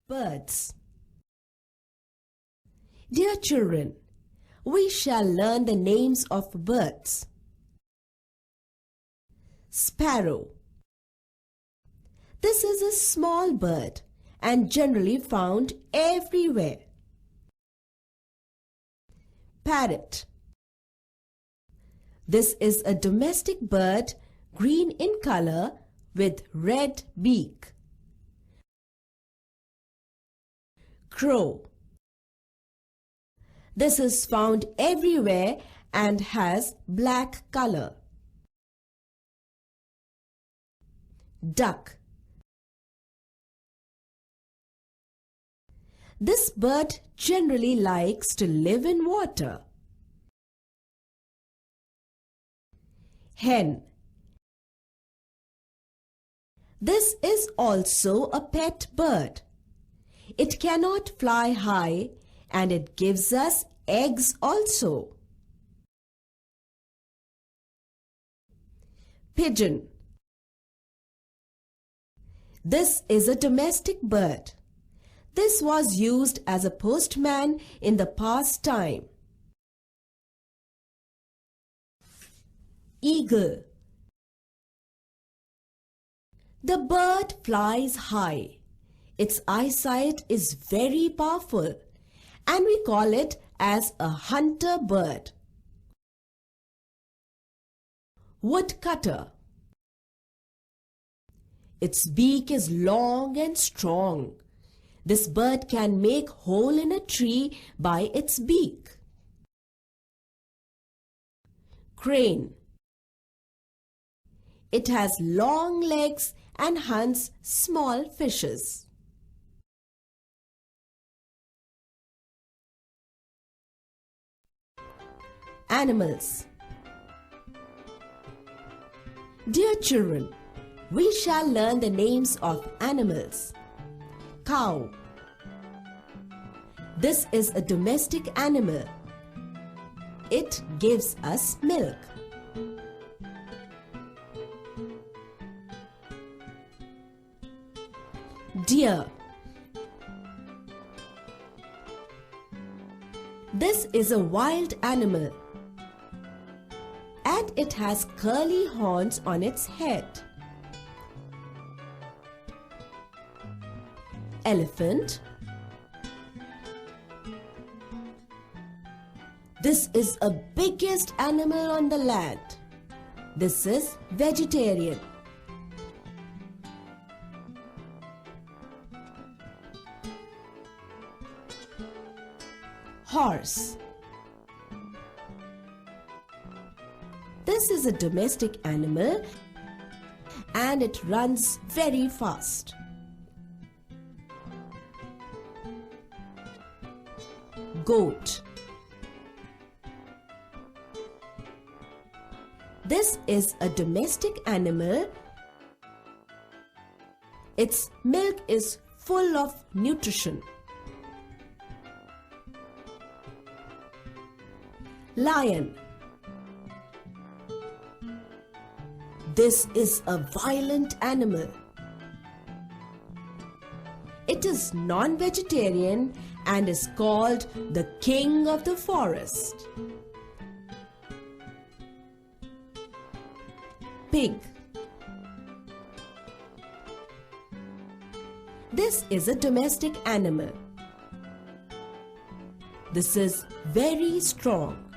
Birds. Dear children, we shall learn the names of birds. Sparrow. This is a small bird and generally found everywhere. Parrot. This is a domestic bird, green in color with red beak. Crow. This is found everywhere and has black color. Duck. This bird generally likes to live in water. Hen. This is also a pet bird. It cannot fly high and it gives us eggs also. Pigeon. This is a domestic bird. This was used as a postman in the past time. Eagle. The bird flies high. Its eyesight is very powerful and we call it as a hunter bird. Woodcutter. Its beak is long and strong. This bird can make hole in a tree by its beak. Crane. It has long legs and hunts small fishes. Animals. Dear children, we shall learn the names of animals. Cow. This is a domestic animal. It gives us milk. Deer. This is a wild animal and it has curly horns on its head. Elephant. This is a biggest animal on the land. This is vegetarian. Horse. This is a domestic animal and it runs very fast. Goat. This is a domestic animal. Its milk is full of nutrition. Lion. This is a violent animal. It is non-vegetarian and is called the king of the forest. Pig. This is a domestic animal. This is very strong.